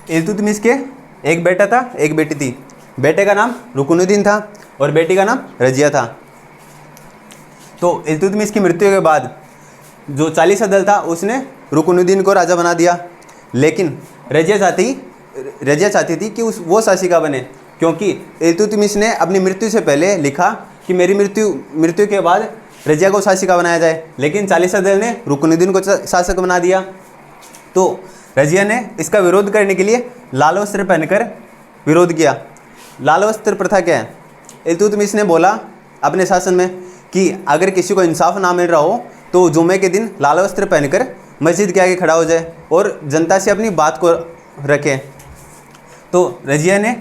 इल्तुतमिश के एक बेटा था, एक बेटी थी। बेटे का नाम रुकनुद्दीन था और बेटी का नाम रजिया था। तो इल्तुतमिश की मृत्यु के बाद जो चालीसा दल था उसने रुकनुद्दीन को राजा बना दिया, लेकिन रजिया चाहती थी कि वो शासिका बने, क्योंकि इल्तुतमिश ने अपनी मृत्यु से पहले लिखा कि मेरी मृत्यु के बाद रजिया को शासिका बनाया जाए, लेकिन चालीसा दल ने रुकनुद्दीन को शासक बना दिया। तो रजिया ने इसका विरोध करने के लिए लाल वस्त्र पहनकर विरोध किया। लाल वस्त्र प्रथा क्या है? इल्तुतमिश ने बोला अपने शासन में कि अगर किसी को इंसाफ ना मिल रहा हो तो जुम्मे के दिन लाल वस्त्र पहनकर मस्जिद के आगे खड़ा हो जाए और जनता से अपनी बात को रखे। तो रजिया ने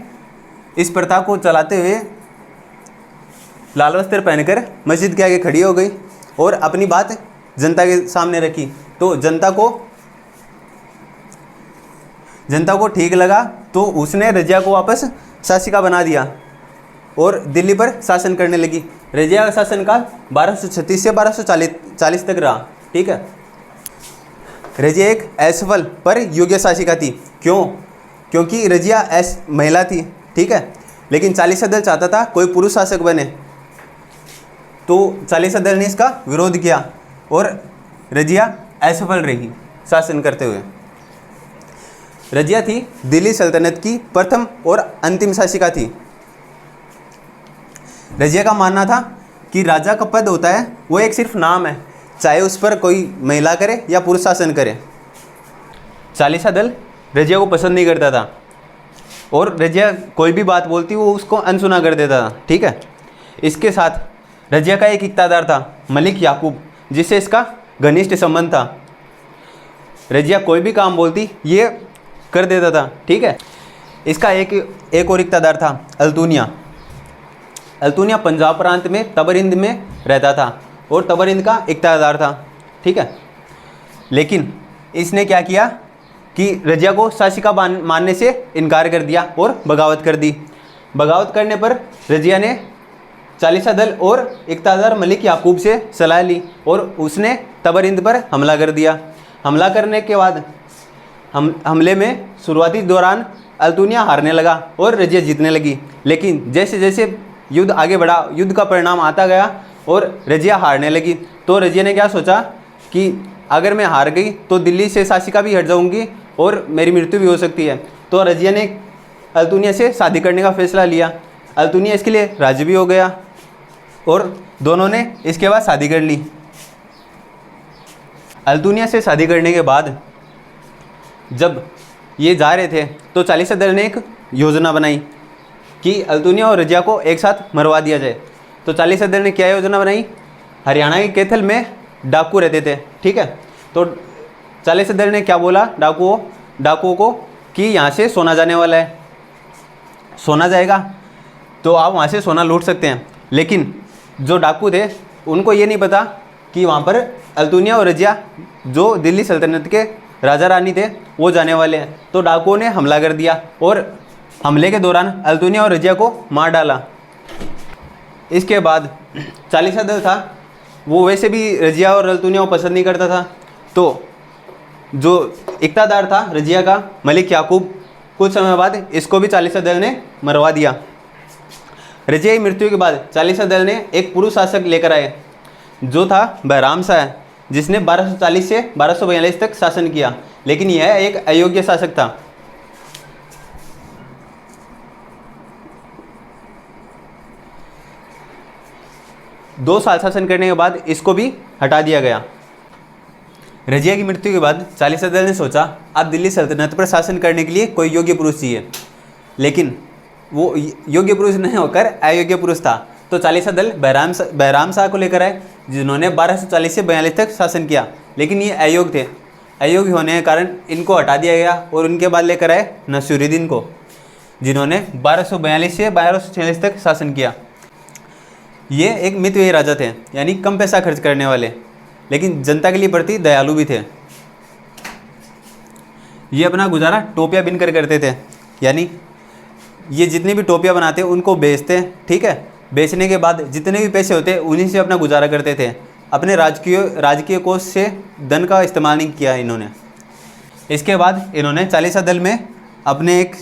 इस प्रथा को चलाते हुए लाल वस्त्र पहनकर मस्जिद के आगे खड़ी हो गई और अपनी बात जनता के सामने रखी। तो जनता को ठीक लगा, तो उसने रजिया को वापस शासिका बना दिया और दिल्ली पर शासन करने लगी। रजिया का शासनकाल 1236 से 1240 तक रहा। ठीक है, रजिया एक असफल पर योग्य शासिका थी। क्यों? क्योंकि रजिया महिला थी। ठीक है, लेकिन चालीसा दल चाहता था कोई पुरुष शासक बने, तो चालीसा दल ने इसका विरोध किया और रजिया असफल रही शासन करते हुए। रजिया थी दिल्ली सल्तनत की प्रथम और अंतिम शासिका थी। रजिया का मानना था कि राजा का पद होता है वो एक सिर्फ नाम है, चाहे उस पर कोई महिला करे या पुरुष शासन करे। चालीसा दल रजिया को पसंद नहीं करता था और रजिया कोई भी बात बोलती वो उसको अनसुना कर देता था। ठीक है, इसके साथ रजिया का एक इक़्तिदार था मलिक याकूब, जिससे इसका घनिष्ठ संबंध था। रजिया कोई भी काम बोलती ये कर देता था। ठीक है, इसका एक और इक़्तिदार था अल्तुनिया पंजाब प्रांत में तबरिंद में रहता था और तबरिंद का इक़्तिदार था। ठीक है, लेकिन इसने क्या किया कि रजिया को शासिका मानने से इनकार कर दिया और बगावत कर दी। बगावत करने पर रजिया ने चालीसा दल और इक़्तिदार मलिक याकूब से सलाह ली और उसने तबरिंद पर हमला कर दिया। हमला करने के बाद हमले में शुरुआती दौरान अल्तुनिया हारने लगा और रजिया जीतने लगी, लेकिन जैसे जैसे युद्ध आगे बढ़ा, युद्ध का परिणाम आता गया और रजिया हारने लगी। तो रजिया ने क्या सोचा कि अगर मैं हार गई तो दिल्ली से शासिका भी हट जाऊंगी और मेरी मृत्यु भी हो सकती है। तो रजिया ने अल्तुनिया से शादी करने का फैसला लिया। अल्तुनिया इसके लिए राजी भी हो गया और दोनों ने इसके बाद शादी कर ली। अल्तुनिया से शादी करने के बाद जब ये जा रहे थे तो चालीसा दल ने एक योजना बनाई कि अल्तुनिया और रजिया को एक साथ मरवा दिया जाए। तो चालीसा दल ने क्या योजना बनाई? हरियाणा के कैथल में डाकू रहते थे। ठीक है, तो चालीसा दल ने क्या बोला डाकुओं को कि यहाँ से सोना जाने वाला है, सोना जाएगा तो आप वहाँ से सोना लूट सकते हैं। लेकिन जो डाकू थे उनको ये नहीं पता कि वहाँ पर अल्तुनिया और रजिया जो दिल्ली सल्तनत के राजा रानी थे वो जाने वाले हैं। तो डाकुओं ने हमला कर दिया और हमले के दौरान अल्तुनिया और रजिया को मार डाला। इसके बाद चालीसा दल था वो वैसे भी रजिया और अल्तुनिया को पसंद नहीं करता था। तो जो इक़्तिदार था रजिया का मलिक याकूब, कुछ समय बाद इसको भी चालीसा दल ने मरवा दिया। रजिया की मृत्यु के बाद चालीसा दल ने एक पुरुष शासक लेकर आए जो था बहराम शाह, जिसने 1240 से 1242 तक शासन किया, लेकिन यह एक अयोग्य शासक था। दो साल शासन करने के बाद इसको भी हटा दिया गया। रजिया की मृत्यु के बाद चालीसा दल ने सोचा अब दिल्ली सल्तनत पर शासन करने के लिए कोई योग्य पुरुष चाहिए, लेकिन वो योग्य पुरुष नहीं होकर अयोग्य पुरुष था। तो चालीसा दल बहराम शाह को लेकर आए जिन्होंने 1240 से 42 तक शासन किया, लेकिन ये अयोग्य थे। अयोग्य होने के कारण इनको हटा दिया गया और उनके बाद लेकर आए नसीरुद्दीन को, जिन्होंने 1242 से 1246 तक शासन किया। ये एक मितव्ययी राजा थे, यानी कम पैसा खर्च करने वाले, लेकिन जनता के लिए प्रति दयालु भी थे। ये अपना गुजारा टोपियाँ बिनकर करते थे, यानी ये जितनी भी टोपियाँ बनाते उनको बेचते। ठीक है, बेचने के बाद जितने भी पैसे होते उन्हीं से अपना गुजारा करते थे। अपने राजकीय कोष से धन का इस्तेमाल नहीं किया इन्होंने। इसके बाद इन्होंने चालीसा दल में अपने एक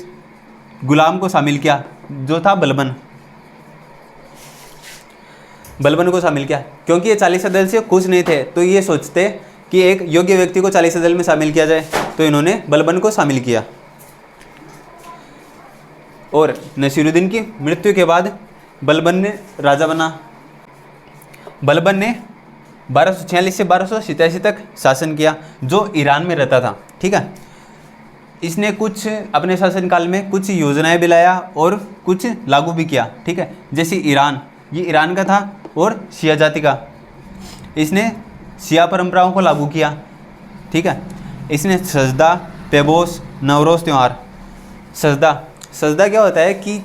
गुलाम को शामिल किया जो था बलबन। बलबन को शामिल किया क्योंकि ये 40 दल से खुश नहीं थे, तो ये सोचते कि एक योग्य व्यक्ति को 40 दल में शामिल किया जाए, तो इन्होंने बलबन को शामिल किया। और नसीरुद्दीन की मृत्यु के बाद बलबन ने राजा बना। बलबन ने 1246 से 1287 तक शासन किया, जो ईरान में रहता था। ठीक है, इसने कुछ अपने शासनकाल में कुछ योजनाएं भी लाया और कुछ लागू भी किया। ठीक है, जैसे ईरान, ये ईरान का था और शिया जाति का, इसने शिया परंपराओं को लागू किया। ठीक है, इसने सजदा, पेबोस, नवरोज़ त्यौहार। सजदा क्या होता है कि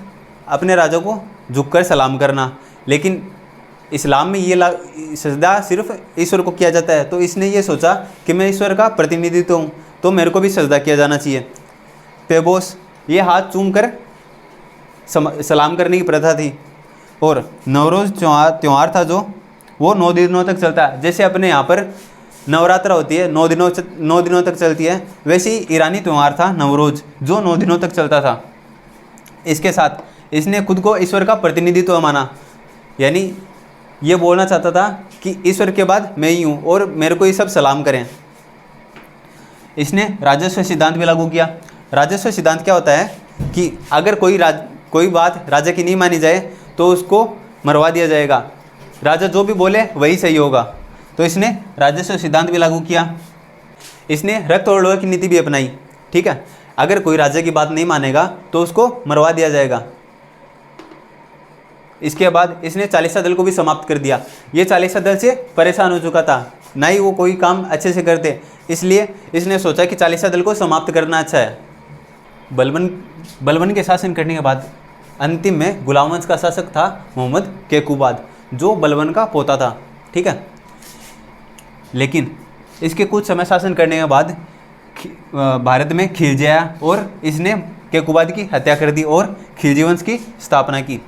अपने राजा को झुककर सलाम करना, लेकिन इस्लाम में ये सजदा सिर्फ ईश्वर को किया जाता है, तो इसने ये सोचा कि मैं ईश्वर का प्रतिनिधित्व हूँ, तो मेरे को भी सजदा किया जाना चाहिए। पेबोस, ये हाथ चूम कर सलाम करने की प्रथा थी। और नवरोज़ त्यौहार था जो वो 9 दिनों तक चलता है। जैसे अपने यहाँ पर नवरात्रा होती है 9 दिनों तक चलती है, वैसे ही ईरानी त्यौहार था नवरोज़ जो 9 दिनों तक चलता था। इसके साथ इसने खुद को ईश्वर का प्रतिनिधित्व माना, यानी ये बोलना चाहता था कि ईश्वर के बाद मैं ही हूँ और मेरे को ये सब सलाम करें। इसने राजस्व सिद्धांत भी लागू किया। राजस्व सिद्धांत क्या होता है कि अगर कोई बात राजा की नहीं मानी जाए तो उसको मरवा दिया जाएगा, राजा जो भी बोले वही सही होगा। तो इसने राजस्व सिद्धांत भी लागू किया। इसने रक्त और लोहे की नीति भी अपनाई। ठीक है, अगर कोई राजा की बात नहीं मानेगा तो उसको मरवा दिया जाएगा। इसके बाद इसने 40 दल को भी समाप्त कर दिया। ये 40 दल से परेशान हो चुका था, ना ही वो कोई काम अच्छे से करते, इसलिए इसने सोचा कि 40 दल को समाप्त करना अच्छा है। बलबन के शासन करने के बाद अंतिम में गुलाम वंश का शासक था मोहम्मद केकुबाद, जो बलबन का पोता था। ठीक है, लेकिन इसके कुछ समय शासन करने के बाद भारत में खिलजी आया और इसने केकुबाद की हत्या कर दी और खिलजी वंश की स्थापना की।